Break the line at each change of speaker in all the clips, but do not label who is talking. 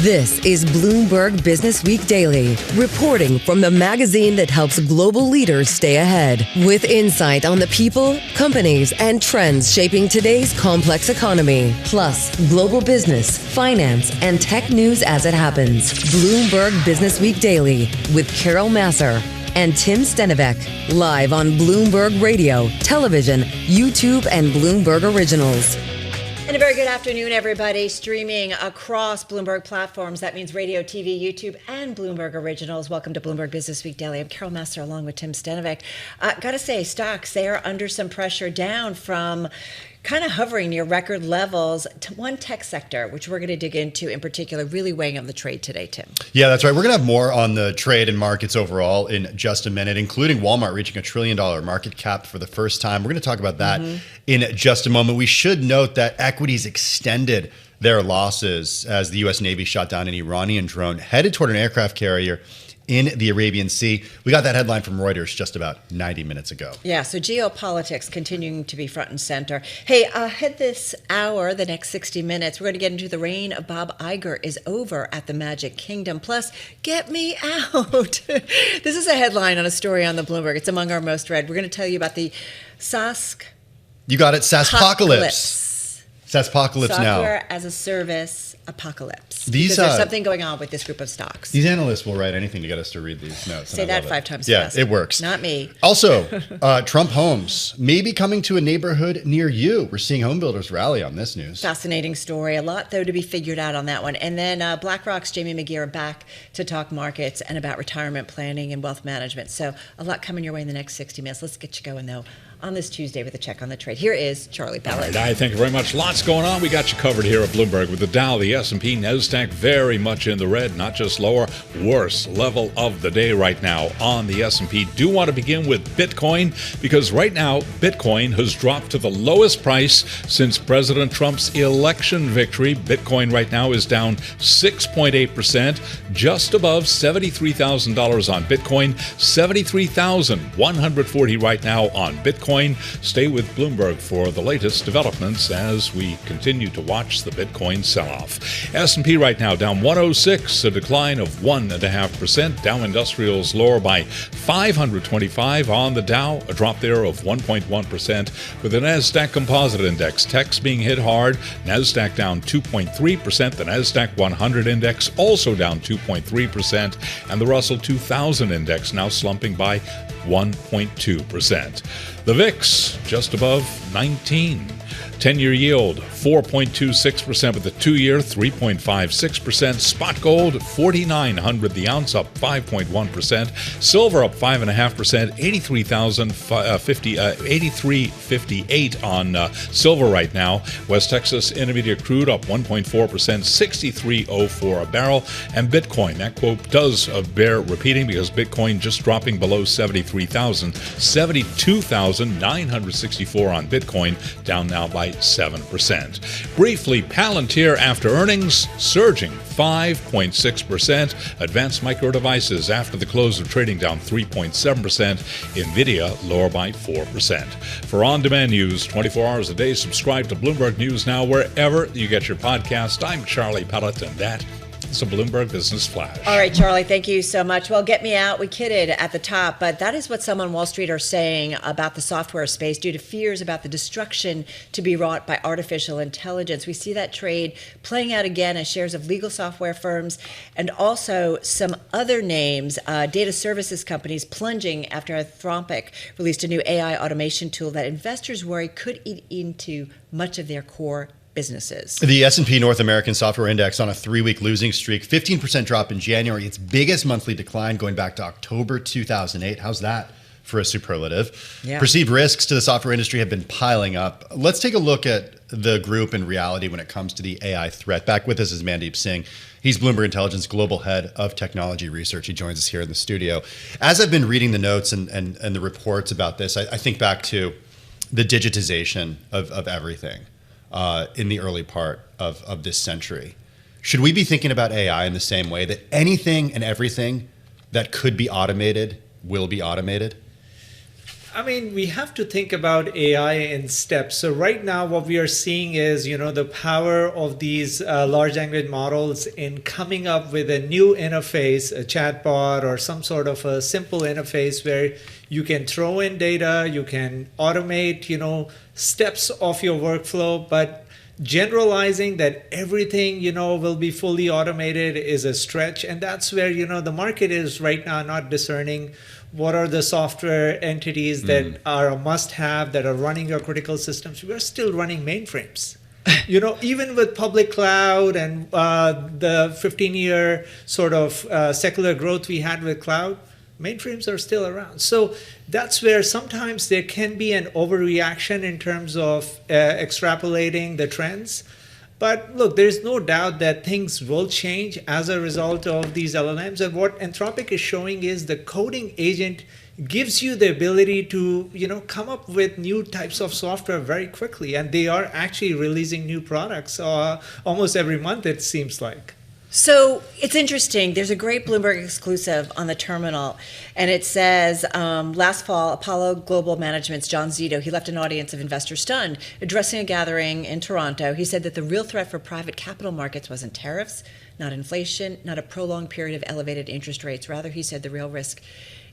This is Bloomberg Businessweek Daily, reporting from the magazine that helps global leaders stay ahead, with insight on the people, companies, and trends shaping today's complex economy, plus global business, finance, and tech news as it happens. Bloomberg Businessweek Daily with Carol Massar and Tim Stenovec, live on Bloomberg Radio, television, YouTube, and Bloomberg Originals.
And a very good afternoon, everybody. Streaming across Bloomberg platforms. That means radio, TV, YouTube, and Bloomberg Originals. Welcome to Bloomberg Businessweek Daily. I'm Carol Massar along with Tim Stenovec. Gotta say, stocks, they are under some pressure, down from kind of hovering near record levels to one tech sector, which we're going to dig into in particular, really weighing on the trade today, Tim.
Yeah, that's right. We're going to have more on the trade and markets overall in just a minute, including Walmart reaching $1 trillion market cap for the first time. We're going to talk about that in just a moment. We should note that equities extended their losses as the U.S. Navy shot down an Iranian drone headed toward an aircraft carrier in the Arabian Sea. We got that headline from Reuters just about 90 minutes ago.
Yeah, so geopolitics continuing to be front and center. Hey, ahead this hour, the next 60 minutes, we're going to get into the reign of Bob Iger is over at the Magic Kingdom. Plus, get me out. This is a headline on a story on the Bloomberg. It's among our most read. We're going to tell you about the SaaS.
You got it, SaaSpocalypse. SaaSpocalypse now.
Software as a service apocalypse.
Because
there's something going on with this group of stocks.
These analysts will write anything to get us to read these notes.
Say that 5 times
fast. Yeah, it works.
Not me.
Also, Trump homes may be coming to a neighborhood near you. We're seeing homebuilders rally on this news.
Fascinating story. A lot, though, to be figured out on that one. And then BlackRock's Jaime Magyera back to talk markets and about retirement planning and wealth management. So a lot coming your way in the next 60 minutes. Let's get you going, though, on this Tuesday with a check on the trade. Here is Charlie Pellet.
All right, thank you very much. Lots going on. We got you covered here at Bloomberg with the Dow, the S&P, NASDAQ very much in the red, not just lower. Worst level of the day right now on the S&P. Do want to begin with Bitcoin, because right now Bitcoin has dropped to the lowest price since President Trump's election victory. Bitcoin right now is down 6.8%, just above $73,000 on Bitcoin, $73,140 right now on Bitcoin. Stay with Bloomberg for the latest developments as we continue to watch the Bitcoin sell-off. S&P right now down 106, a decline of 1.5%. Dow Industrials lower by 525 on the Dow, a drop there of 1.1%. For the NASDAQ Composite Index, tech's being hit hard. NASDAQ down 2.3%. The NASDAQ 100 Index also down 2.3%. And the Russell 2000 Index now slumping by 1.2%. The VIX just above 19. 10-year yield 4.26%, with the 2-year 3.56%. Spot gold 4,900 the ounce, up 5.1%. Silver up 5.5%. 83.58 on silver right now. West Texas Intermediate crude up 1.4%, 63.04 a barrel. And Bitcoin, that quote does bear repeating, because Bitcoin just dropping below 73,000, 72,964 on Bitcoin, down now by 7%. Briefly, Palantir after earnings surging 5.6%. Advanced Micro Devices after the close of trading down 3.7%. Nvidia lower by 4%. For on-demand news 24 hours a day, subscribe to Bloomberg News Now wherever you get your podcast. I'm Charlie Pellet, and that is a Bloomberg Business Flash.
All right, Charlie, thank you so much. Well, get me out. We kidded at the top, but that is what some on Wall Street are saying about the software space due to fears about the destruction to be wrought by artificial intelligence. We see that trade playing out again as shares of legal software firms and also some other names, data services companies, plunging after Anthropic released a new AI automation tool that investors worry could eat into much of their core businesses.
The S&P North American Software Index on a 3-week losing streak, 15% drop in January, its biggest monthly decline going back to October 2008. How's that for a superlative?
Yeah.
Perceived risks to the software industry have been piling up. Let's take a look at the group in reality when it comes to the AI threat. Back with us is Mandeep Singh. He's Bloomberg Intelligence Global Head of Technology Research. He joins us here in the studio. As I've been reading the notes and the reports about this, I think back to the digitization of everything. In the early part of this century. Should we be thinking about AI in the same way, that anything and everything that could be automated will be automated?
I mean, we have to think about AI in steps. So right now, what we are seeing is, the power of these large language models in coming up with a new interface, a chatbot or some sort of a simple interface where you can throw in data, you can automate, steps of your workflow, but generalizing that everything, will be fully automated is a stretch. And that's where, the market is right now not discerning what are the software entities that are a must-have, that are running your critical systems. We're still running mainframes. Even with public cloud and the 15-year sort of secular growth we had with cloud, mainframes are still around. So that's where sometimes there can be an overreaction in terms of extrapolating the trends. But look, there's no doubt that things will change as a result of these LLMs. And what Anthropic is showing is the coding agent gives you the ability to, come up with new types of software very quickly. And they are actually releasing new products almost every month, it seems like.
So it's interesting. There's a great Bloomberg exclusive on the terminal, and it says, last fall, Apollo Global Management's John Zito, he left an audience of investors stunned. Addressing a gathering in Toronto, he said that the real threat for private capital markets wasn't tariffs, not inflation, not a prolonged period of elevated interest rates. Rather, he said the real risk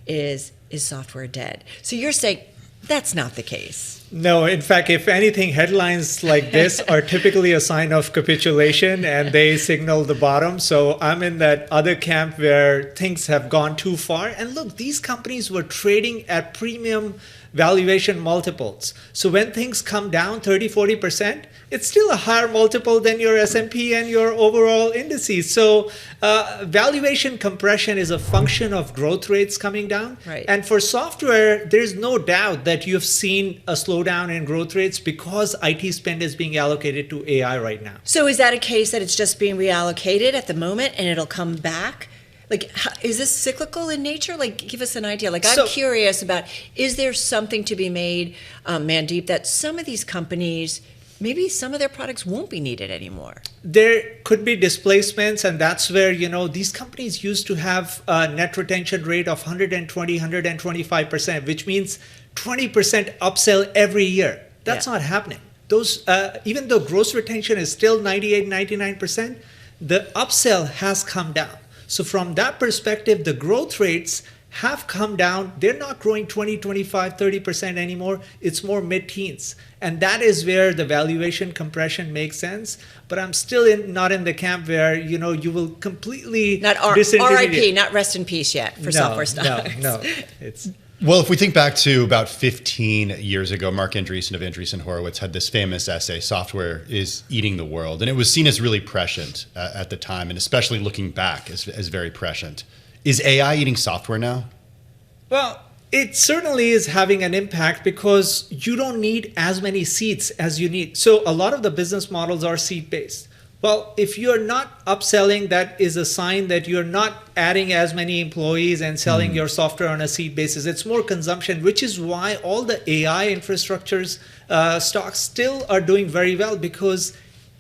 is software dead. So you're saying that's not the case.
No, in fact, if anything, headlines like this are typically a sign of capitulation and they signal the bottom. So I'm in that other camp where things have gone too far. And look, these companies were trading at premium valuation multiples. So when things come down 30-40%, it's still a higher multiple than your S&P and your overall indices. So valuation compression is a function of growth rates coming down.
Right.
And for software, there's no doubt that you've seen a slowdown in growth rates because IT spend is being allocated to AI right now.
So is that a case that it's just being reallocated at the moment and it'll come back? Like, is this cyclical in nature? Like, give us an idea. Like, I'm curious about, is there something to be made, Mandeep, that some of these companies, maybe some of their products won't be needed anymore?
There could be displacements, and that's where, these companies used to have a net retention rate of 120, 125%, which means 20% upsell every year. That's not happening. Those, even though gross retention is still 98, 99%, the upsell has come down. So from that perspective, the growth rates have come down. They're not growing 20, 25, 30% anymore. It's more mid-teens. And that is where the valuation compression makes sense. But I'm still not in the camp where, you will completely
not RIP, not rest in peace yet for software stocks.
No. It's...
Well, if we think back to about 15 years ago, Mark Andreessen of Andreessen Horowitz had this famous essay, "Software is Eating the World." And it was seen as really prescient at the time, and especially looking back as very prescient. Is AI eating software now?
Well, it certainly is having an impact because you don't need as many seats as you need. So a lot of the business models are seat-based. Well, if you're not upselling, that is a sign that you're not adding as many employees and selling your software on a seat basis. It's more consumption, which is why all the AI infrastructures stocks still are doing very well, because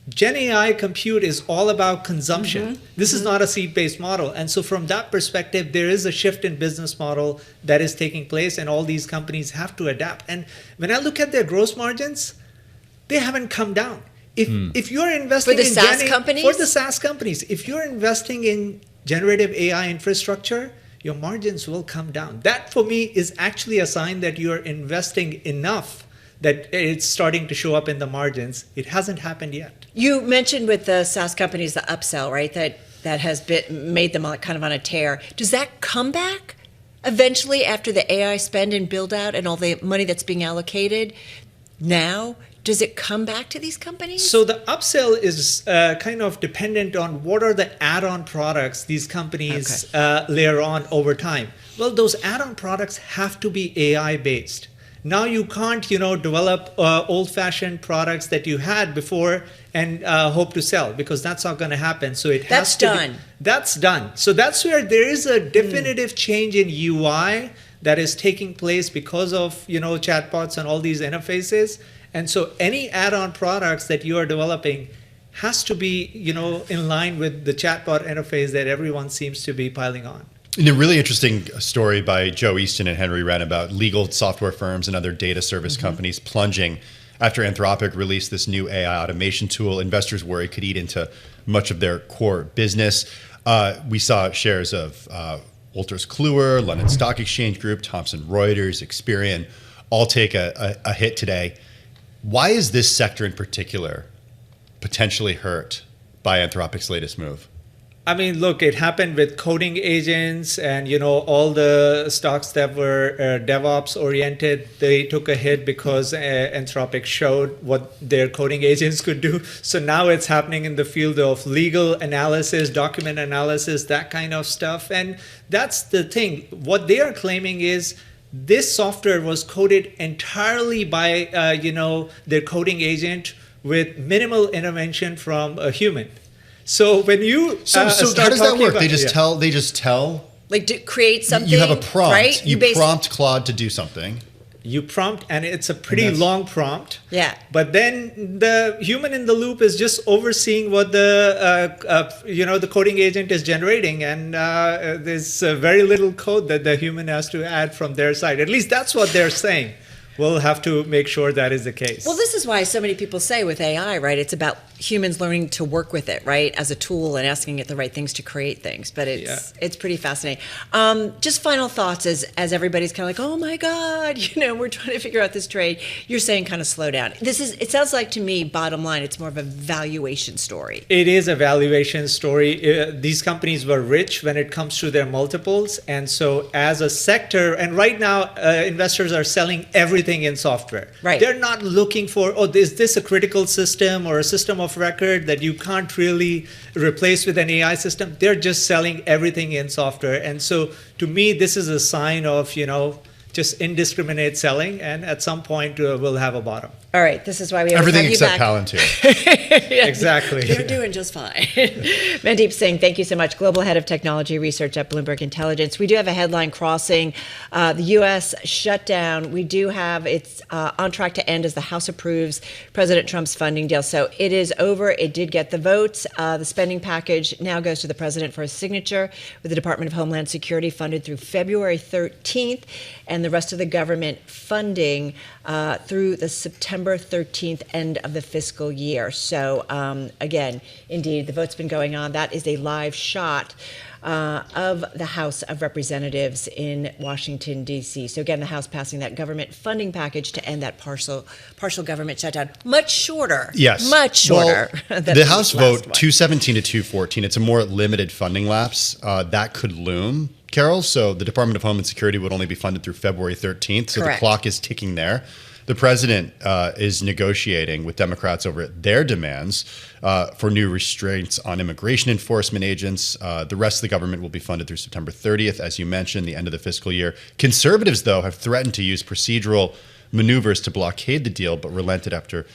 Gen AI compute is all about consumption. This is not a seat-based model. And so from that perspective, there is a shift in business model that is taking place, and all these companies have to adapt. And when I look at their gross margins, they haven't come down. If you're investing
for the SaaS companies?
For the SaaS companies, if you're investing in generative AI infrastructure, your margins will come down. That, for me, is actually a sign that you're investing enough that it's starting to show up in the margins. It hasn't happened yet.
You mentioned with the SaaS companies, the upsell, right? That has made them kind of on a tear. Does that come back eventually after the AI spend and build out and all the money that's being allocated now? Does it come back to these companies? So the upsell is kind of dependent on what are the add-on products these companies layer on over time. Well, those add-on products have to be AI-based. Now you can't, develop old-fashioned products that you had before and hope to sell, because that's not going to happen. So it has to be, that's done. So that's where there is a definitive change in UI that is taking place because of, chatbots and all these interfaces. And so any add-on products that you are developing has to be, in line with the chatbot interface that everyone seems to be piling on.
And a really interesting story by Joe Easton and Henry Wren about legal software firms and other data service companies plunging after Anthropic released this new AI automation tool. Investors worry could eat into much of their core business. We saw shares of Wolters Kluwer, London Stock Exchange Group, Thomson Reuters, Experian all take a hit today. Why is this sector in particular potentially hurt by Anthropic's latest move?
I mean, look, it happened with coding agents and, all the stocks that were DevOps oriented. They took a hit because Anthropic showed what their coding agents could do. So now it's happening in the field of legal analysis, document analysis, that kind of stuff. And that's the thing. What they are claiming is this software was coded entirely by, their coding agent with minimal intervention from a human. So when you
so how does that work? They just tell.
Like to create something.
You have a prompt.
Right?
You prompt Claude to do something.
You prompt, and it's a pretty long prompt.
Yeah.
But then the human in the loop is just overseeing what the coding agent is generating, and there's very little code that the human has to add from their side. At least that's what they're saying. We'll have to make sure that is the case.
Well, this is why so many people say with AI, right, it's about humans learning to work with it, right, as a tool and asking it the right things to create things. But it's pretty fascinating. Just final thoughts as everybody's kind of like, oh my God, we're trying to figure out this trade. You're saying kind of slow down. It sounds like to me, bottom line, it's more of a valuation story.
It is a valuation story. These companies were rich when it comes to their multiples. And so as a sector, and right now investors are selling everything in software.
Right.
They're not looking for, is this a critical system or a system of record that you can't really replace with an AI system? They're just selling everything in software. And so to me, this is a sign of, just indiscriminate selling. And at some point, we'll have a bottom.
All right, this is why we
everything
have you
except
back.
Palantir.
Yeah,
exactly.
They're doing just fine. Mandeep Singh, thank you so much. Global Head of Technology Research at Bloomberg Intelligence. We do have a headline crossing the U.S. shutdown. We do have it's on track to end as the House approves President Trump's funding deal. So it is over. It did get the votes. The spending package now goes to the president for his signature, with the Department of Homeland Security funded through February 13th, and the rest of the government funding through the September 13th end of the fiscal year. So again, indeed, the vote's been going on. That is a live shot of the House of Representatives in Washington, D.C. So again, the House passing that government funding package to end that partial government shutdown. Much shorter.
Yes.
Much shorter.
Well,
than
the House vote,
one.
217 to 214, it's a more limited funding lapse. That could loom, Carol. So the Department of Homeland Security would only be funded through February 13th. So
Correct.
The clock is ticking there. The president is negotiating with Democrats over their demands for new restraints on immigration enforcement agents. The rest of the government will be funded through September 30th, as you mentioned, the end of the fiscal year. Conservatives, though, have threatened to use procedural maneuvers to blockade the deal, but relented after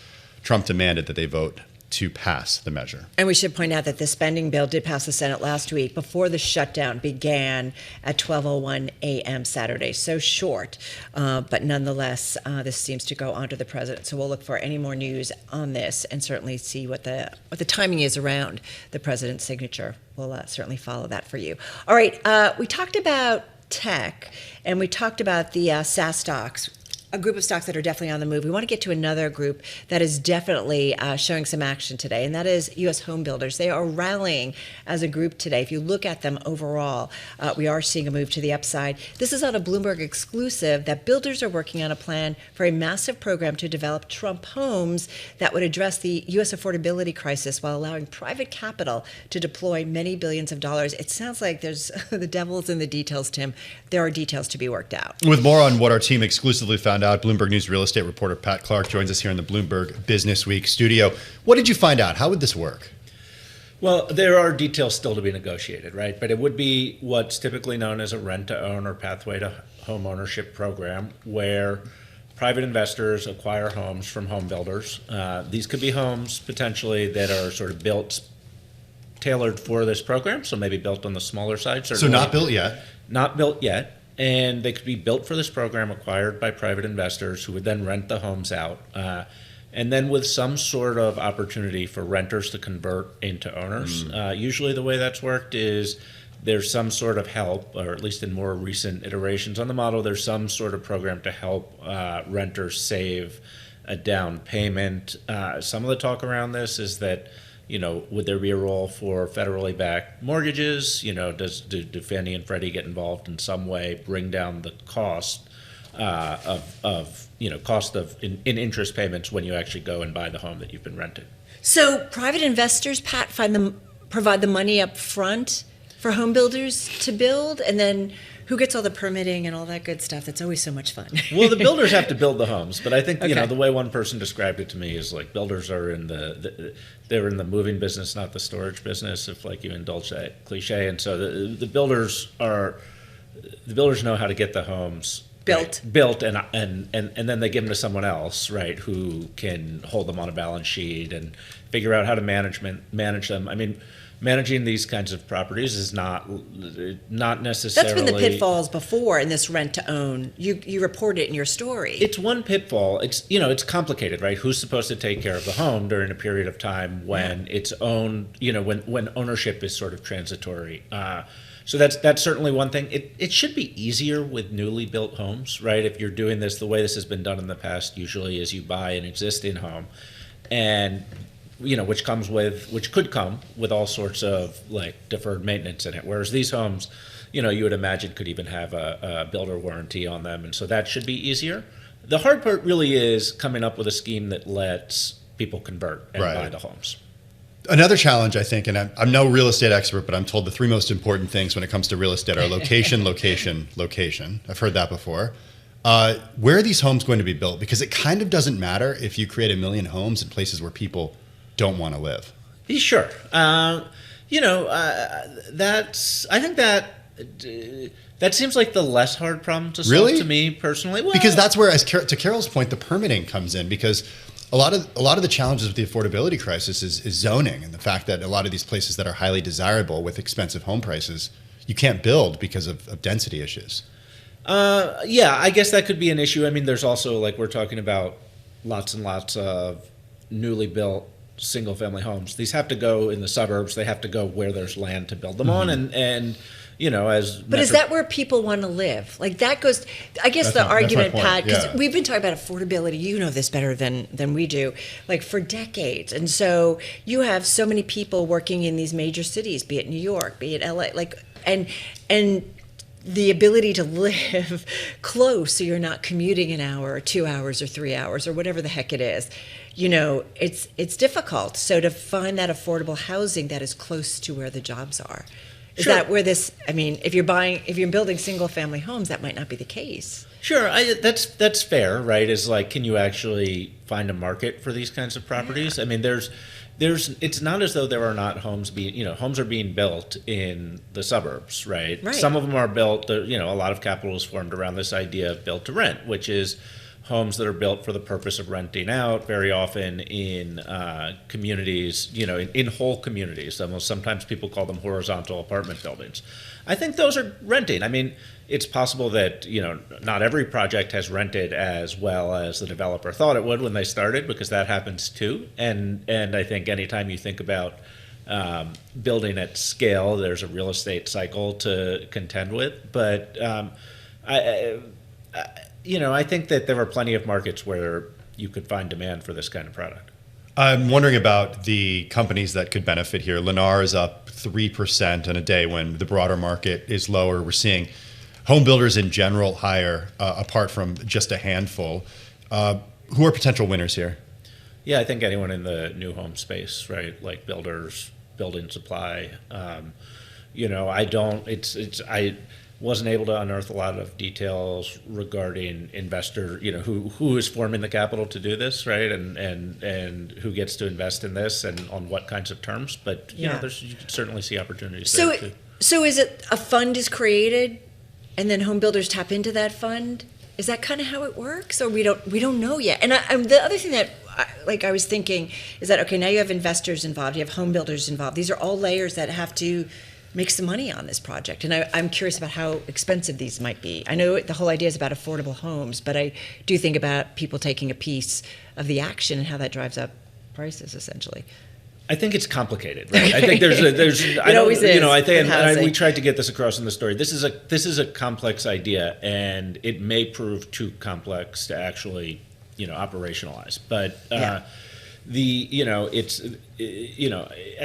Trump demanded that they vote to pass the measure.
And we should point out that the spending bill did pass the Senate last week before the shutdown began at 12:01 a.m. Saturday. So short, but nonetheless, this seems to go on to the president. So we'll look for any more news on this and certainly see what the timing is around the president's signature. We'll certainly follow that for you. All right, we talked about tech and we talked about the SaaS stocks. A group of stocks that are definitely on the move. We want to get to another group that is definitely showing some action today, and that is U.S. homebuilders. They are rallying as a group today. If you look at them overall, we are seeing a move to the upside. This is on a Bloomberg exclusive that builders are working on a plan for a massive program to develop Trump homes that would address the U.S. affordability crisis while allowing private capital to deploy many billions of dollars. It sounds like there's the devil's in the details, Tim. There are details to be worked out.
With more on what our team exclusively found out, Bloomberg News real estate reporter Pat Clark joins us here in the Bloomberg Businessweek studio. What did you find out? How would this work?
Well, there are details still to be negotiated, right? But it would be what's typically known as a rent-to-own or pathway to home ownership program, where private investors acquire homes from home builders. These could be homes potentially that are sort of built, tailored for this program, so maybe built on the smaller side.
So not built yet?
Not built yet. And they could be built for this program, acquired by private investors who would then rent the homes out. And then with some sort of opportunity for renters to convert into owners. Usually the way that's worked is there's some sort of help, or at least in more recent iterations on the model, there's some sort of program to help renters save a down payment. Some of the talk around this is that, would there be a role for federally backed mortgages? Do Fannie and Freddie get involved in some way, bring down the cost in interest payments when you actually go and buy the home that you've been renting?
So private investors, Pat, provide the money up front for home builders to build, and then who gets all the permitting and all that good stuff? That's always so much fun.
Well, the builders have to build the homes, but I think
Okay.
the way one person described it to me is like builders are they're in the moving business, not the storage business, if you indulge that cliche. And so the builders know how to get the homes built, and then they give them to someone else, right, who can hold them on a balance sheet and figure out how to manage them. I mean, managing these kinds of properties is not necessarily.
That's been the pitfalls before in this rent to own. You report it in your story.
It's one pitfall. It's complicated, right? Who's supposed to take care of the home during a period of time when it's owned? When ownership is sort of transitory. So that's certainly one thing. It should be easier with newly built homes, right? If you're doing this the way this has been done in the past, usually is you buy an existing home, and which could come with all sorts of deferred maintenance in it. Whereas these homes, you would imagine could even have a builder warranty on them, and so that should be easier. The hard part really is coming up with a scheme that lets people convert and buy the homes.
Another challenge, I think, and I'm no real estate expert, but I'm told the three most important things when it comes to real estate are location, location, location. I've heard that before. Where are these homes going to be built? Because it kind of doesn't matter if you create 1 million homes in places where people don't want to live.
Sure. I think that seems like the less hard problem to solve to me personally. Well,
because that's where, to Carol's point, the permitting comes in, because a lot of the challenges with the affordability crisis is zoning, and the fact that a lot of these places that are highly desirable with expensive home prices, you can't build because of density issues.
Yeah, I guess that could be an issue. I mean, there's also, we're talking about lots and lots of newly built single-family homes. These have to go in the suburbs. They have to go where there's land to build them on, and
But is that where people want to live? That goes, I guess the argument, Pat, because we've been talking about affordability, you know this better than we do, for decades. And so you have so many people working in these major cities, be it New York, be it LA, and the ability to live close so you're not commuting an hour or 2 hours or 3 hours or whatever the heck it is. It's difficult. So to find that affordable housing that is close to where the jobs are. Is that where if you're building single family homes, that might not be the case.
Sure, that's fair, right? Can you actually find a market for these kinds of properties? Yeah. I mean, it's not as though there are not homes homes are being built in the suburbs, right? Some of them are built, a lot of capital is formed around this idea of built to rent, which is homes that are built for the purpose of renting out, very often in communities, in whole communities. Sometimes people call them horizontal apartment buildings. I think those are renting. I mean, it's possible that, not every project has rented as well as the developer thought it would when they started, because that happens too. And I think anytime you think about building at scale, there's a real estate cycle to contend with. But I think that there are plenty of markets where you could find demand for this kind of product.
I'm wondering about the companies that could benefit here. Lennar is up 3% in a day when the broader market is lower. We're seeing home builders in general higher, apart from just a handful. Who are potential winners here?
Yeah, I think anyone in the new home space, right? Like builders, building supply. I wasn't able to unearth a lot of details regarding investor, who is forming the capital to do this, right? And who gets to invest in this and on what kinds of terms. But you can certainly see opportunities there too.
So is it a fund is created and then home builders tap into that fund? Is that kind of how it works, or we don't know yet? And the other thing that I was thinking is that, okay, now you have investors involved, you have home builders involved. These are all layers that have to make some money on this project. And I'm curious about how expensive these might be. I know the whole idea is about affordable homes, but I do think about people taking a piece of the action and how that drives up prices, essentially.
I think it's complicated, right? I think there's we tried to get this across in the story. This is a complex idea, and it may prove too complex to actually, operationalize. But at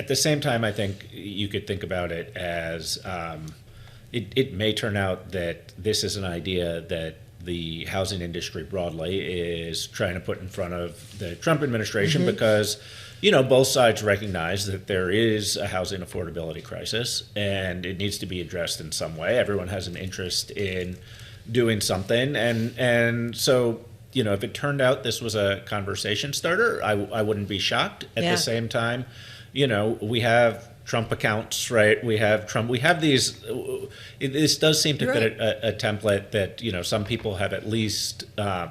the same time, I think you could think about it as it may turn out that this is an idea that the housing industry broadly is trying to put in front of the Trump administration because, both sides recognize that there is a housing affordability crisis and it needs to be addressed in some way. Everyone has an interest in doing something. And so, if it turned out this was a conversation starter, I wouldn't be shocked. At the same time, we have Trump accounts, right? We have these. This does seem to fit a template that some people have at least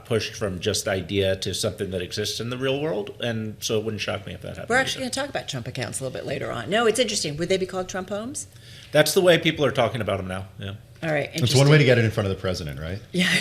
pushed from just idea to something that exists in the real world, and so it wouldn't shock me if that happened.
We're actually going to talk about Trump accounts a little bit later on. No, it's interesting. Would they be called Trump homes?
That's the way people are talking about them now. Yeah.
All right.
It's one way to get it in front of the president, right?
Yeah.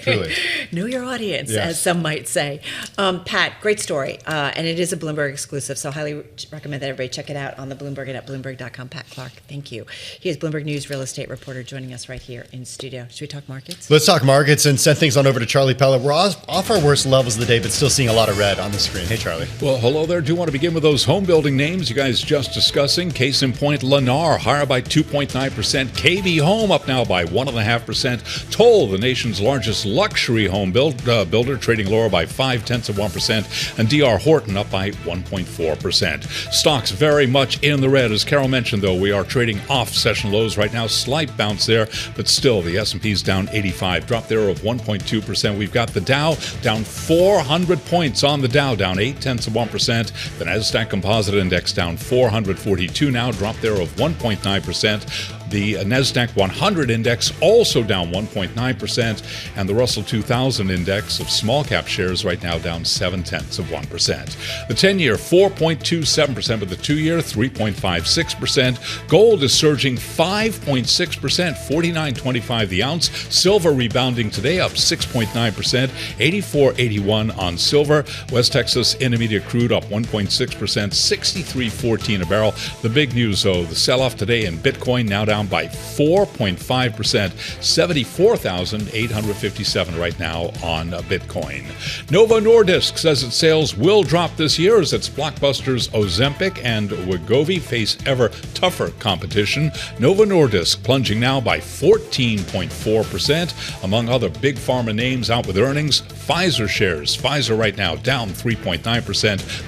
Truly.
Know your audience, as some might say. Pat, great story. And it is a Bloomberg exclusive, so highly recommend that everybody check it out on the Bloomberg and at Bloomberg.com. Pat Clark, thank you. He is Bloomberg News real estate reporter joining us right here in studio. Should we talk markets?
Let's talk markets and send things on over to Charlie Pellet. We're off our worst levels of the day, but still seeing a lot of red on the screen. Hey, Charlie.
Well, hello there. Do want to begin with those home building names you guys just discussing. Case in point, Lennar, higher by 2.9%. KB Home up now by 1.5%. Toll, the nation's largest luxury home builder, trading lower by 0.5%. And DR Horton up by 1.4%. Stocks very much in the red. As Carol mentioned, though, we are trading off session lows right now. Slight bounce there, but still the S&P's down 85. Drop there of 1.2%. We've got the Dow down 400 points on the Dow, down 0.8%. The Nasdaq Composite Index down 442 now, drop there of 1.9%. The Nasdaq 100 index also down 1.9%, and the Russell 2000 index of small cap shares right now down 0.7%. The 10-year 4.27%, but the 2-year 3.56%. Gold is surging 5.6%, $49.25 the ounce. Silver rebounding today, up 6.9%, $84.81 on silver. West Texas Intermediate crude up 1.6%, $63.14 a barrel. The big news, though, the sell-off today in Bitcoin now down by 4.5%, 74,857 right now on Bitcoin. Novo Nordisk says its sales will drop this year as its blockbusters Ozempic and Wegovy face ever tougher competition. Novo Nordisk plunging now by 14.4%. Among other big pharma names out with earnings, Pfizer shares. Pfizer right now down 3.9%.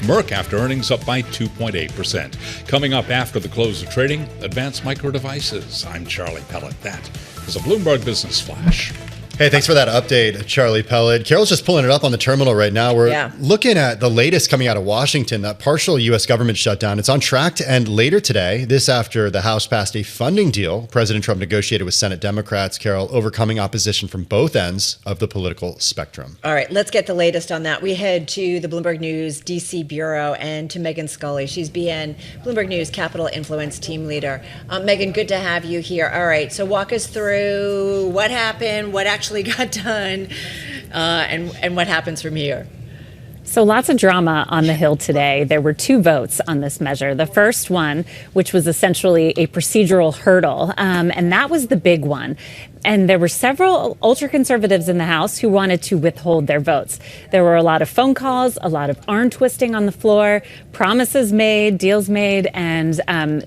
Merck after earnings up by 2.8%. Coming up after the close of trading, Advanced Micro Devices. I'm Charlie Pellet. That is a Bloomberg Business Flash.
Hey, thanks for that update, Charlie Pellet. Carol's just pulling it up on the terminal right now. We're looking at the latest coming out of Washington, that partial U.S. government shutdown. It's on track to end later today. This after the House passed a funding deal President Trump negotiated with Senate Democrats, Carol, overcoming opposition from both ends of the political spectrum.
All right, let's get the latest on that. We head to the Bloomberg News D.C. Bureau and to Megan Scully. She's BN, Bloomberg News Capital Influence Team Leader. Megan, good to have you here. All right, so walk us through what happened, what actually got done, and what happens from here.
So lots of drama on the Hill today. There were 2 votes on this measure. The first one, which was essentially a procedural hurdle, and that was the big one. And there were several ultra-conservatives in the House who wanted to withhold their votes. There were a lot of phone calls, a lot of arm twisting on the floor, promises made, deals made, and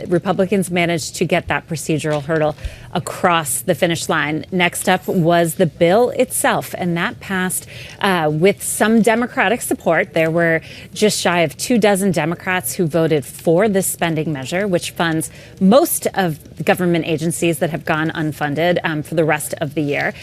Republicans managed to get that procedural hurdle across the finish line. Next up was the bill itself, and that passed with some Democratic support. There were just shy of 24 Democrats who voted for this spending measure, which funds most of the government agencies that have gone unfunded for the rest of the year.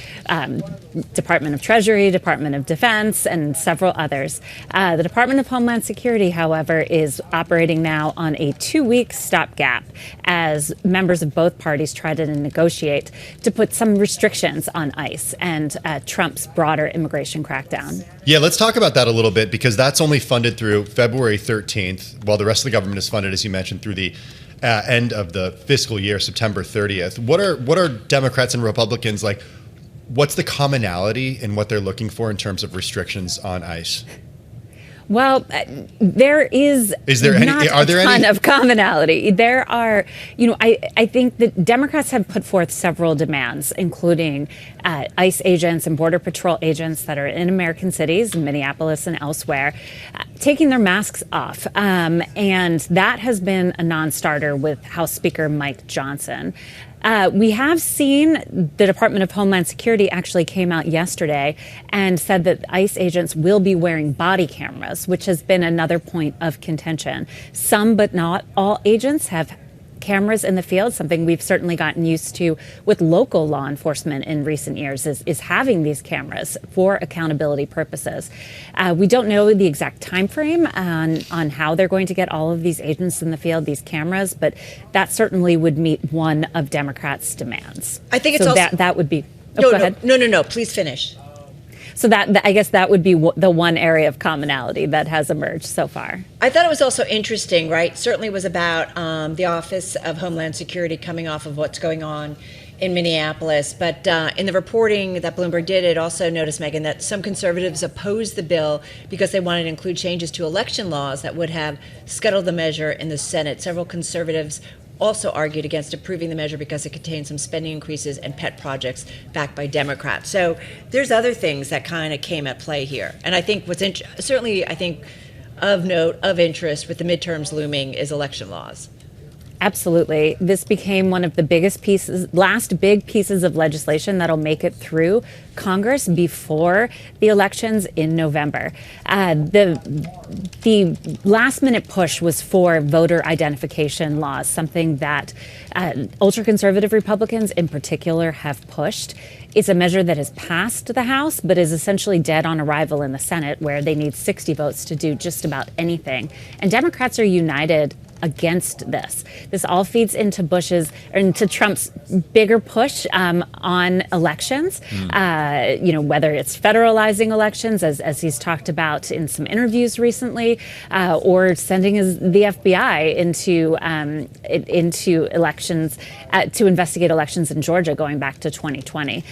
Department of Treasury, Department of Defense, and several others. The Department of Homeland Security, however, is operating now on a 2-week stopgap as members of both parties try to negotiate to put some restrictions on ICE and Trump's broader immigration crackdown.
Yeah, let's talk about that a little bit, because that's only funded through February 13th, while the rest of the government is funded, as you mentioned, through the end of the fiscal year, September 30th. What are Democrats and Republicans like? What's the commonality in what they're looking for in terms of restrictions on ICE?
Well, there is
there any?
not
Are there
a ton
any
of commonality. There are, I think that Democrats have put forth several demands, including ICE agents and Border Patrol agents that are in American cities, in Minneapolis and elsewhere, taking their masks off. And that has been a non-starter with House Speaker Mike Johnson. We have seen the Department of Homeland Security actually came out yesterday and said that ICE agents will be wearing body cameras, which has been another point of contention. Some, but not all agents have cameras in the field. Something we've certainly gotten used to with local law enforcement in recent years is having these cameras for accountability purposes. We don't know the exact time frame on how they're going to get all of these agents in the field, these cameras, but that certainly would meet one of Democrats' demands.
I think it's
so
also
that would be.
No,
go ahead.
No. Please finish.
So that I guess that would be the one area of commonality that has emerged so far.
I thought it was also interesting, right? Certainly was about the Office of Homeland Security coming off of what's going on in Minneapolis. But in the reporting that Bloomberg did, it also noticed, Megan, that some conservatives opposed the bill because they wanted to include changes to election laws that would have scuttled the measure in the Senate. Several conservatives also argued against approving the measure because it contained some spending increases and pet projects backed by Democrats. So there's other things that kind of came at play here. And I think what's certainly, I think, of note, of interest with the midterms looming is election laws.
Absolutely. This became one of the last big pieces of legislation that'll make it through Congress before the elections in November. The last minute push was for voter identification laws, something that ultra-conservative Republicans in particular have pushed. It's a measure that has passed the House, but is essentially dead on arrival in the Senate, where they need 60 votes to do just about anything. And Democrats are united against this. This all feeds into Trump's bigger push on elections. Whether it's federalizing elections, as he's talked about in some interviews recently, or sending the FBI into elections to investigate elections in Georgia going back to 2020.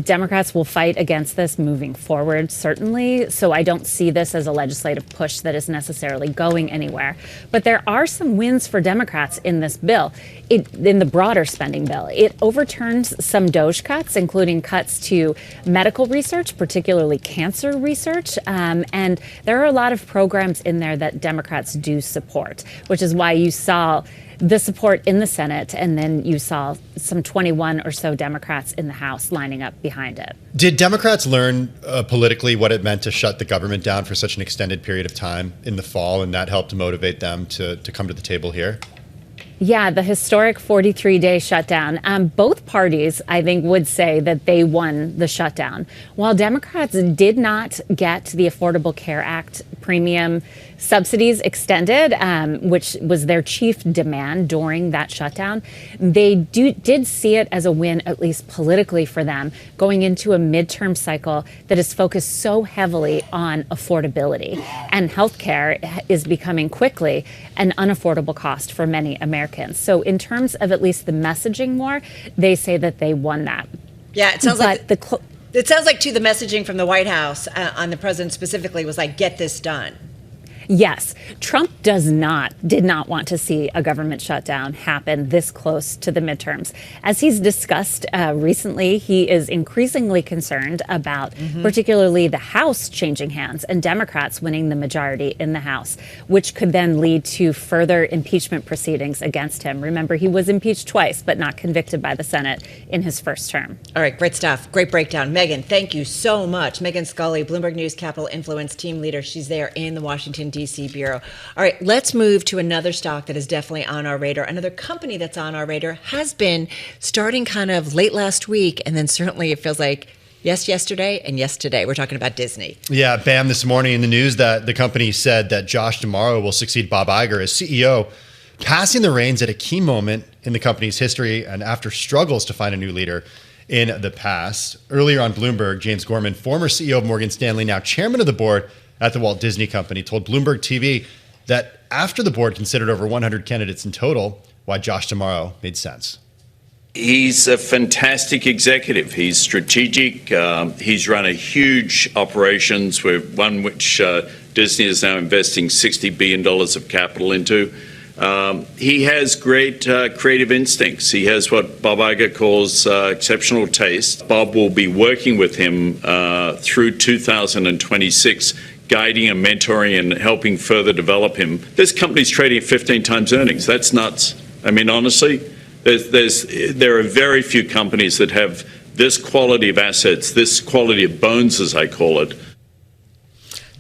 Democrats will fight against this moving forward, certainly. So I don't see this as a legislative push that is necessarily going anywhere. But there are some wins for Democrats in this bill, in the broader spending bill. It overturns some DOGE cuts, including cuts to medical research, particularly cancer research. And there are a lot of programs in there that Democrats do support, which is why you saw the support in the Senate, and then you saw some 21 or so Democrats in the House lining up behind it.
Did Democrats learn politically what it meant to shut the government down for such an extended period of time in the fall, and that helped motivate them to come to the table here?
Yeah, the historic 43-day shutdown. Both parties, I think, would say that they won the shutdown. While Democrats did not get the Affordable Care Act premium subsidies extended, which was their chief demand during that shutdown, they did see it as a win, at least politically for them, going into a midterm cycle that is focused so heavily on affordability. And healthcare is becoming quickly an unaffordable cost for many Americans. So in terms of at least the messaging war, they say that they won that.
Yeah, it sounds like it sounds like, too, the messaging from the White House on the president specifically was like, get this done.
Yes, Trump did not want to see a government shutdown happen this close to the midterms. As he's discussed recently, he is increasingly concerned about particularly the House changing hands and Democrats winning the majority in the House, which could then lead to further impeachment proceedings against him. Remember, he was impeached twice, but not convicted by the Senate in his first term.
All right, great stuff. Great breakdown. Megan, thank you so much. Megan Scully, Bloomberg News Capital Influence team leader. She's there in the Washington, D.C. bureau. All right, let's move to another stock that is definitely on our radar. Another company that's on our radar has been starting kind of late last week, and then certainly it feels like yesterday and yes today. We're talking about Disney.
Yeah, bam, this morning in the news that the company said that Josh D'Amaro will succeed Bob Iger as CEO, passing the reins at a key moment in the company's history and after struggles to find a new leader in the past. Earlier on Bloomberg, James Gorman, former CEO of Morgan Stanley, now chairman of the board at the Walt Disney Company, told Bloomberg TV that after the board considered over 100 candidates in total, why Josh D'Amaro made sense.
He's a fantastic executive. He's strategic. He's run a huge operations, one which Disney is now investing $60 billion of capital into. He has great creative instincts. He has what Bob Iger calls exceptional taste. Bob will be working with him through 2026, guiding and mentoring and helping further develop him. This company's trading at 15 times earnings. That's nuts. I mean, honestly, there are very few companies that have this quality of assets, this quality of bones, as I call it.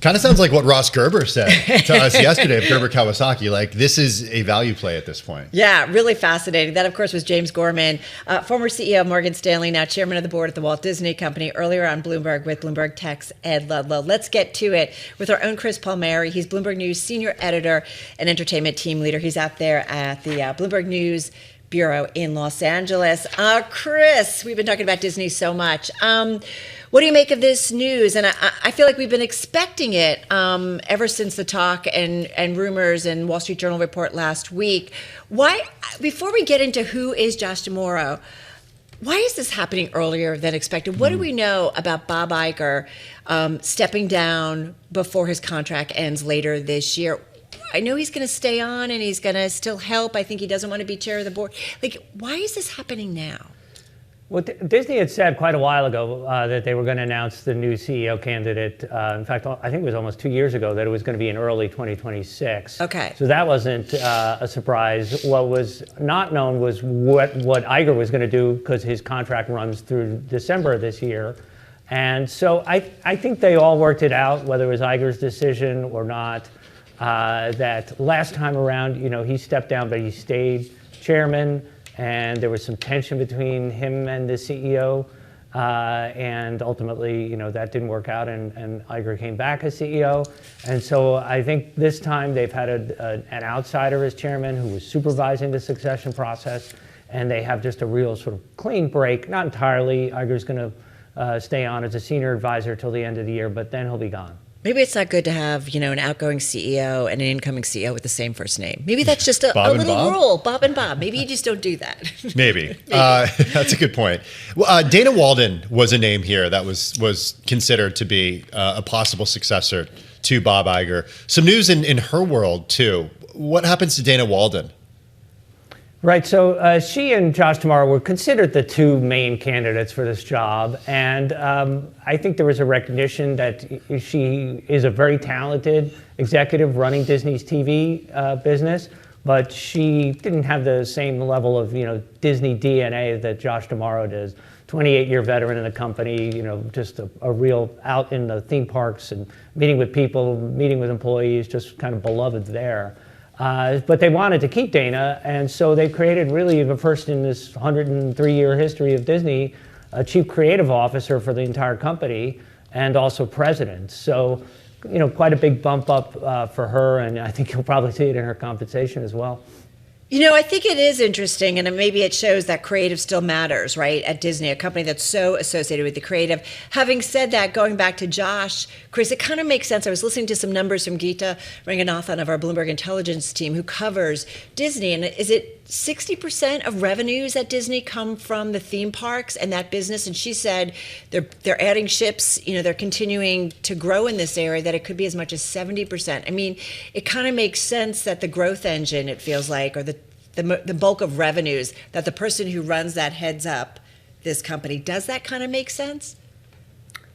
Kind of sounds like what Ross Gerber said to us yesterday of Gerber Kawasaki. Like, this is a value play at this point.
Yeah, really fascinating. That, of course, was James Gorman, former CEO of Morgan Stanley, now chairman of the board at the Walt Disney Company, earlier on Bloomberg with Bloomberg Tech's Ed Ludlow. Let's get to it with our own Chris Palmeri. He's Bloomberg News senior editor and entertainment team leader. He's out there at the Bloomberg News Bureau in Los Angeles. Chris, we've been talking about Disney so much. What do you make of this news? And I feel like we've been expecting it ever since the talk and rumors and Wall Street Journal report last week. Why, before we get into who is Josh D'Amaro, why is this happening earlier than expected? What do we know about Bob Iger stepping down before his contract ends later this year? I know he's going to stay on and he's going to still help. I think he doesn't want to be chair of the board. Like, why is this happening now?
Well, Disney had said quite a while ago that they were going to announce the new CEO candidate. In fact, I think it was almost 2 years ago that it was going to be in early 2026.
Okay.
So that wasn't a surprise. What was not known was what Iger was going to do, because his contract runs through December of this year. And so I think they all worked it out, whether it was Iger's decision or not. That last time around, he stepped down, but he stayed chairman, and there was some tension between him and the CEO, and ultimately, that didn't work out, and Iger came back as CEO. And so I think this time they've had an outsider as chairman who was supervising the succession process, and they have just a real sort of clean break. Not entirely. Iger's going to stay on as a senior advisor till the end of the year, but then he'll be gone.
Maybe it's not good to have, an outgoing CEO and an incoming CEO with the same first name. Maybe that's just a little rule. Bob and Bob. Maybe you just don't do that.
Maybe. That's a good point. Well, Dana Walden was a name here that was considered to be a possible successor to Bob Iger. Some news in her world, too. What happens to Dana Walden?
Right, so she and Josh D'Amaro were considered the two main candidates for this job, and I think there was a recognition that she is a very talented executive running Disney's TV business, but she didn't have the same level of Disney DNA that Josh D'Amaro does. 28-year veteran in the company, just a real out in the theme parks and meeting with people, meeting with employees, just kind of beloved there. But they wanted to keep Dana, and so they created really the first in this 103-year history of Disney, a chief creative officer for the entire company, and also president. So, quite a big bump up for her, and I think you'll probably see it in her compensation as well.
I think it is interesting, and maybe it shows that creative still matters, right, at Disney, a company that's so associated with the creative. Having said that, going back to Josh, Chris, it kind of makes sense. I was listening to some numbers from Geeta Ranganathan of our Bloomberg Intelligence team who covers Disney, and is it 60% of revenues at Disney come from the theme parks and that business? And she said they're adding ships, they're continuing to grow in this area, that it could be as much as 70%. I mean, it kind of makes sense that the growth engine, it feels like, or the bulk of revenues, that the person who runs that heads up this company. Does that kind of make sense?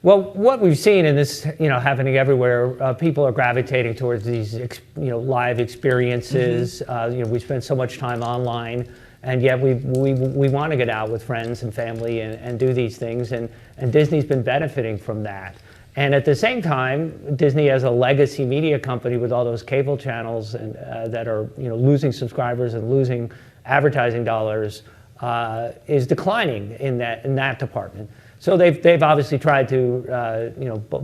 Well, what we've seen in this, happening everywhere, people are gravitating towards these, live experiences. Mm-hmm. We spend so much time online, and yet we want to get out with friends and family and do these things, and Disney's been benefiting from that. And at the same time, Disney as a legacy media company with all those cable channels and that are losing subscribers and losing advertising dollars is declining in that department. So they've obviously tried to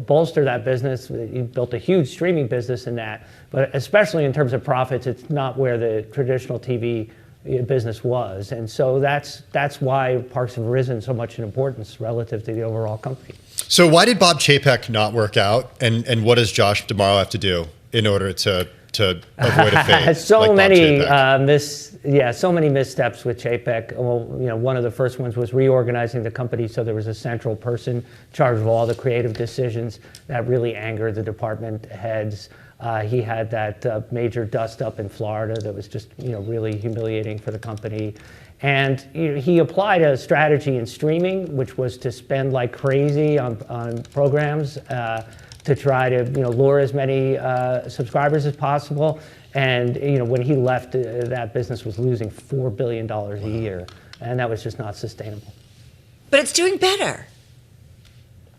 bolster that business. They built a huge streaming business in that, but especially in terms of profits, it's not where the traditional TV business was, and so that's why parks have risen so much in importance relative to the overall company.
So why did Bob Chapek not work out, and what does Josh D'Amaro have to do in order to to avoid a fate.
So
like
many
Bob Chapek.
so many missteps with Chapek. Well, one of the first ones was reorganizing the company so there was a central person in charge of all the creative decisions. That really angered the department heads. He had that major dust up in Florida that was just really humiliating for the company. And he applied a strategy in streaming, which was to spend like crazy on programs to try to lure as many subscribers as possible. And when he left, that business was losing $4 billion a year, and that was just not sustainable.
But it's doing better.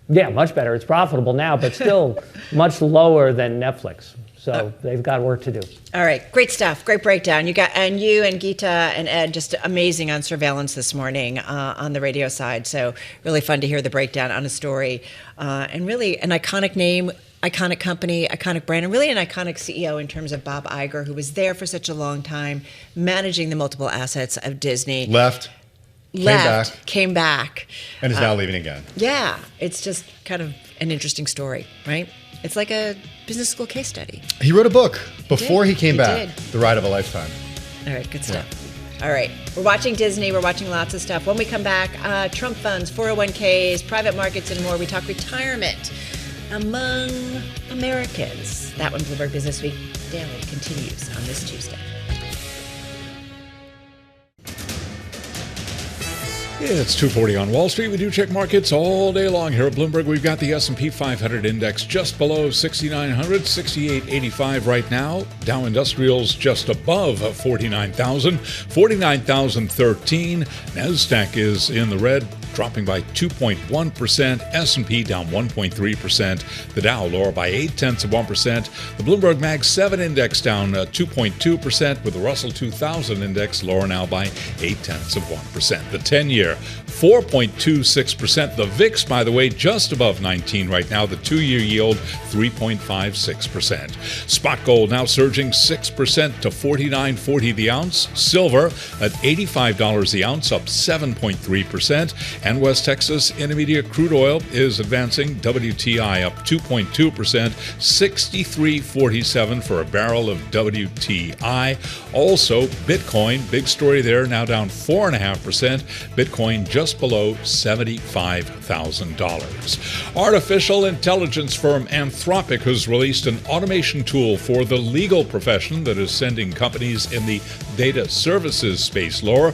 Yeah, much better. It's profitable now, but still much lower than Netflix. So they've got work to do.
All right, great stuff, great breakdown. You and Geeta and Ed just amazing on surveillance this morning on the radio side. So really fun to hear the breakdown on a story, and really an iconic name, iconic company, iconic brand, and really an iconic CEO in terms of Bob Iger, who was there for such a long time, managing the multiple assets of Disney. Came back,
and is now leaving again.
Yeah, it's just kind of an interesting story, right? It's like a business school case study.
He wrote a book before he came back,
did.
The Ride of a Lifetime.
All right, good stuff. Yeah. All right, we're watching Disney, we're watching lots of stuff. When we come back, Trump funds, 401ks, private markets, and more. We talk retirement among Americans. That one, Bloomberg Businessweek Daily, continues on this Tuesday.
It's 2:40 on Wall Street. We do check markets all day long here at Bloomberg. We've got the S&P 500 index just below 6,900, 68.85 right now. Dow Industrials just above 49,000, 49,013. NASDAQ is in the red, dropping by 2.1%. S&P down 1.3%. The Dow lower by 0.8%. The Bloomberg Mag 7 index down 2.2%, with the Russell 2000 index lower now by 0.8%. The 10-year 4.26%. The VIX, by the way, just above 19 right now. The 2-year yield 3.56%. Spot gold now surging 6% to $49.40 the ounce. Silver at $85 the ounce, up 7.3%. And West Texas Intermediate crude oil is advancing. WTI up 2.2%, $63.47 for a barrel of WTI. Also, Bitcoin, big story there, now down 4.5%. Bitcoin just below $75,000. Artificial intelligence firm Anthropic has released an automation tool for the legal profession that is sending companies in the data services space lower.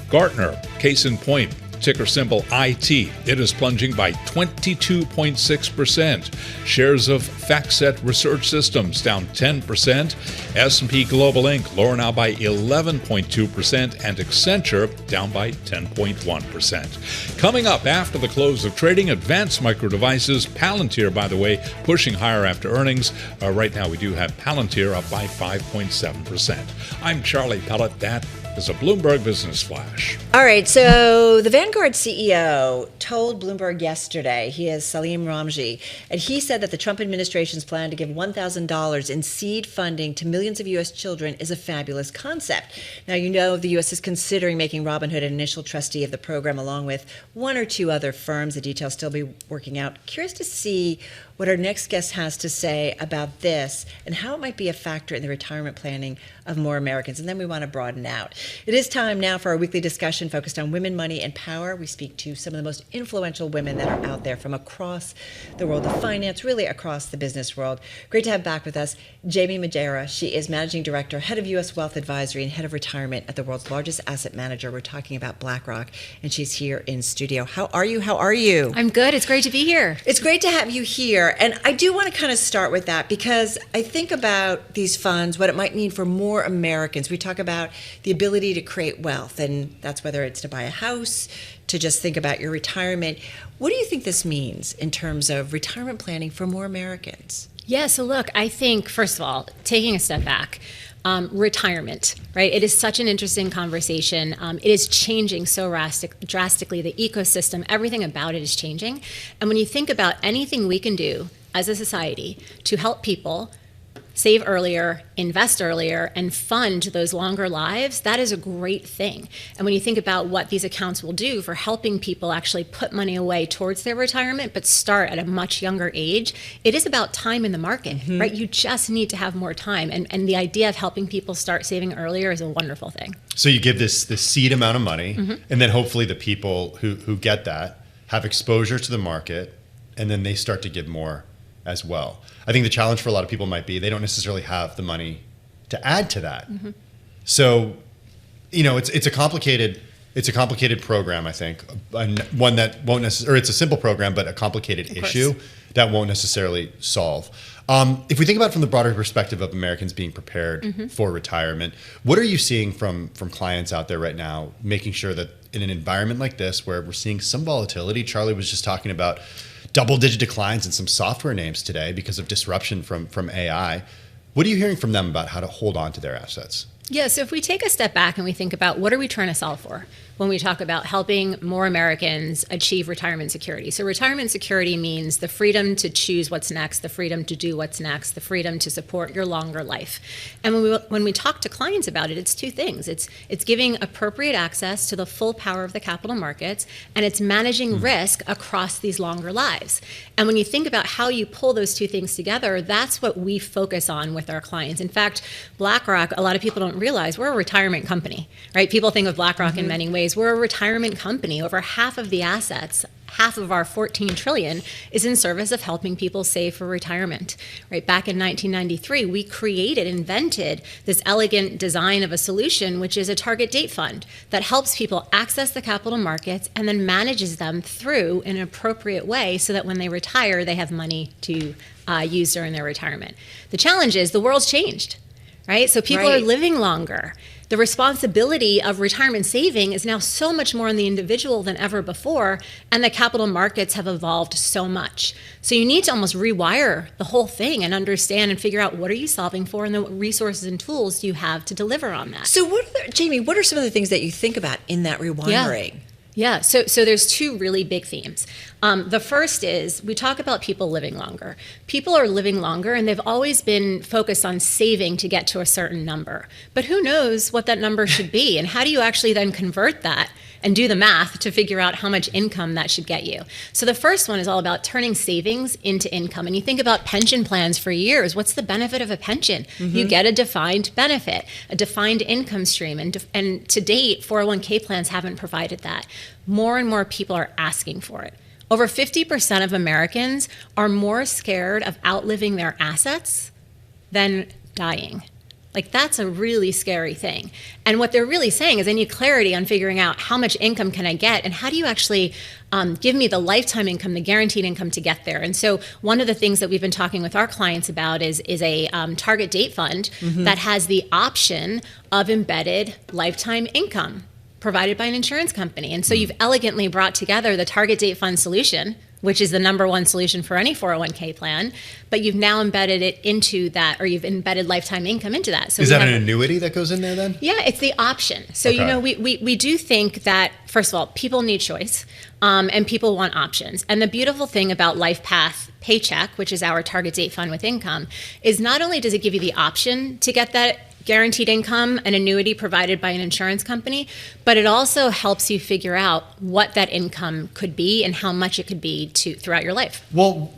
Gartner, case in point, ticker symbol IT. It is plunging by 22.6%. Shares of FactSet Research Systems down 10%. S&P Global Inc. lower now by 11.2%, and Accenture down by 10.1%. Coming up after the close of trading, Advanced Micro Devices, Palantir, by the way, pushing higher after earnings. Right now we do have Palantir up by 5.7%. I'm Charlie Pellet. That is a Bloomberg Business Flash.
All right, so the Vanguard CEO told Bloomberg yesterday, he is Salim Ramji, and he said that the Trump administration's plan to give $1,000 in seed funding to millions of U.S. children is a fabulous concept. Now, you know the U.S. is considering making Robinhood an initial trustee of the program, along with one or two other firms. The details still be working out. Curious to see what our next guest has to say about this and how it might be a factor in the retirement planning of more Americans. And then we want to broaden out. It is time now for our weekly discussion focused on women, money, and power. We speak to some of the most influential women that are out there from across the world of finance, really across the business world. Great to have back with us Jaime Magyera. She is Managing Director, Head of U.S. Wealth Advisory, and Head of Retirement at the world's largest asset manager. We're talking about BlackRock, and she's here in studio. How are you? How are you?
I'm good. It's great to be here.
It's great to have you here. And I do want to kind of start with that because I think about these funds, what it might mean for more Americans. We talk about the ability to create wealth, and that's whether it's to buy a house, to just think about your retirement. What do you think this means in terms of retirement planning for more Americans?
Yeah, so look, I think, first of all, taking a step back, retirement, right? It is such an interesting conversation. It is changing so drastically. The ecosystem, everything about it is changing. And when you think about anything we can do as a society to help people save earlier, invest earlier, and fund those longer lives, that is a great thing. And when you think about what these accounts will do for helping people actually put money away towards their retirement, but start at a much younger age, it is about time in the market, right? You just need to have more time. And the idea of helping people start saving earlier is a wonderful thing.
So you give this seed amount of money, and then hopefully the people who get that have exposure to the market, and then they start to give more as well. I think the challenge for a lot of people might be they don't necessarily have the money to add to that. So, it's a complicated program, I think, one that won't necessarily, or it's a simple program, but a complicated issue that won't necessarily solve. If we think about it from the broader perspective of Americans being prepared for retirement, what are you seeing from clients out there right now, making sure that in an environment like this where we're seeing some volatility? Charlie was just talking about double-digit declines in some software names today because of disruption from AI. What are you hearing from them about how to hold on to their assets?
Yeah, so if we take a step back and we think about what are we trying to solve for when we talk about helping more Americans achieve retirement security. So retirement security means the freedom to choose what's next, the freedom to do what's next, the freedom to support your longer life. And when we talk to clients about it, it's two things. It's giving appropriate access to the full power of the capital markets, and it's managing risk across these longer lives. And when you think about how you pull those two things together, that's what we focus on with our clients. In fact, BlackRock, a lot of people don't realize we're a retirement company, right? People think of BlackRock in many ways. We're a retirement company. Over half of the assets, half of our 14 trillion is in service of helping people save for retirement. Right back in 1993, we invented this elegant design of a solution, which is a target date fund that helps people access the capital markets and then manages them through in an appropriate way so that when they retire, they have money to use during their retirement. The challenge is the world's changed, right? So people are living longer. The responsibility of retirement saving is now so much more on the individual than ever before, and the capital markets have evolved so much. So you need to almost rewire the whole thing and understand and figure out what are you solving for and then what resources and tools you have to deliver on that.
So Jaime, what are some of the things that you think about in that rewiring?
Yeah, so there's two really big themes. The first is we talk about people living longer. People are living longer, and they've always been focused on saving to get to a certain number. But who knows what that number should be, and how do you actually then convert that and do the math to figure out how much income that should get you? So the first one is all about turning savings into income. And you think about pension plans for years. What's the benefit of a pension? You get a defined benefit, a defined income stream. And to date, 401k plans haven't provided that. More and more people are asking for it. Over 50% of Americans are more scared of outliving their assets than dying. Like, that's a really scary thing. And what they're really saying is I need clarity on figuring out how much income can I get and how do you actually give me the lifetime income, the guaranteed income to get there. And so one of the things that we've been talking with our clients about is a target date fund that has the option of embedded lifetime income provided by an insurance company. And so you've elegantly brought together the target date fund solution, which is the number one solution for any 401k plan, but you've now embedded it into that, or you've embedded lifetime income into that. So
is that an annuity that goes in there then?
Yeah, it's the option. So, we do think that, first of all, people need choice, and people want options. And the beautiful thing about LifePath Paycheck, which is our target date fund with income, is not only does it give you the option to get that guaranteed income, an annuity provided by an insurance company, but it also helps you figure out what that income could be and how much it could be throughout your life.
Well,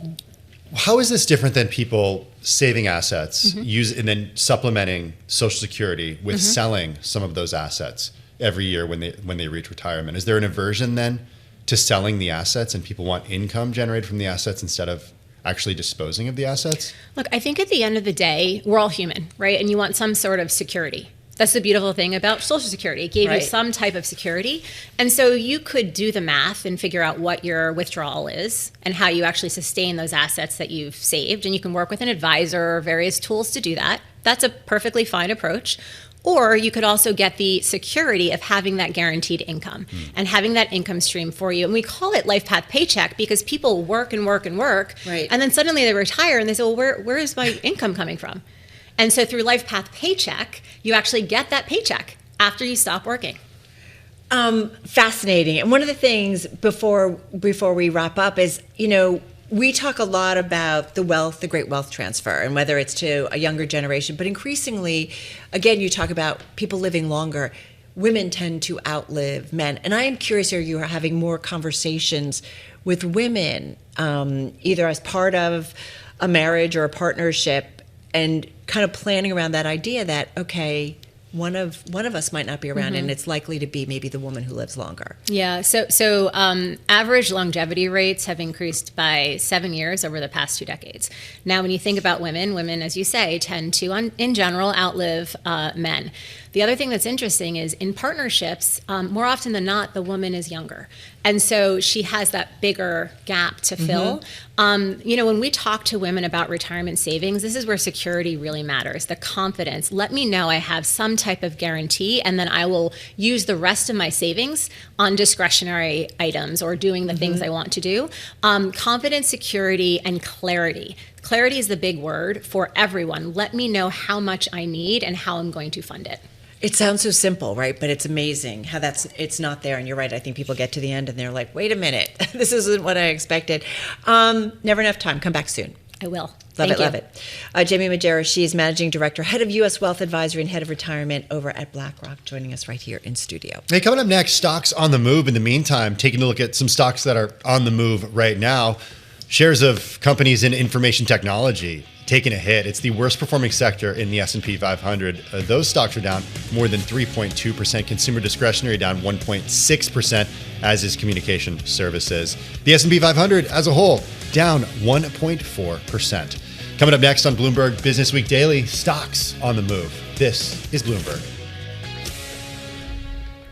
how is this different than people saving assets, and then supplementing Social Security with selling some of those assets every year when they reach retirement? Is there an aversion then to selling the assets, and people want income generated from the assets instead of actually disposing of the assets?
Look, I think at the end of the day, we're all human, right? And you want some sort of security. That's the beautiful thing about Social Security. It gave you some type of security. And so you could do the math and figure out what your withdrawal is and how you actually sustain those assets that you've saved. And you can work with an advisor or various tools to do that. That's a perfectly fine approach. Or you could also get the security of having that guaranteed income and having that income stream for you. And we call it LifePath Paycheck because people work and work and work. Right. And then suddenly they retire and they say, well, where is my income coming from? And so through LifePath Paycheck, you actually get that paycheck after you stop working.
Fascinating. And one of the things before we wrap up is, we talk a lot about the great wealth transfer, and whether it's to a younger generation, but increasingly, again, you talk about people living longer. Women tend to outlive men. And I am curious, are you having more conversations with women, either as part of a marriage or a partnership, and kind of planning around that idea that, okay, one of us might not be around, and it's likely to be maybe the woman who lives longer.
Yeah. So average longevity rates have increased by 7 years over the past 2 decades. Now, when you think about women, as you say, tend to, in general, outlive men. The other thing that's interesting is in partnerships, more often than not, the woman is younger. And so she has that bigger gap to fill. When we talk to women about retirement savings, this is where security really matters, the confidence. Let me know I have some type of guarantee, and then I will use the rest of my savings on discretionary items or doing the things I want to do. Confidence, security, and clarity. Clarity is the big word for everyone. Let me know how much I need and how I'm going to fund it.
It sounds so simple, right? But it's amazing how it's not there. And you're right. I think people get to the end and they're like, wait a minute, this isn't what I expected. Never enough time. Come back soon.
I will.
Love it. Jaime Magyera, she is Managing Director, Head of U.S. Wealth Advisory and Head of Retirement over at BlackRock, joining us right here in studio.
Hey, coming up next, stocks on the move. In the meantime, taking a look at some stocks that are on the move right now. Shares of companies in information technology taking a hit. It's the worst performing sector in the S&P 500. Those stocks are down more than 3.2%. Consumer discretionary down 1.6%, as is communication services. The S&P 500 as a whole down 1.4%. Coming up next on Bloomberg Businessweek Daily, stocks on the move. This is Bloomberg.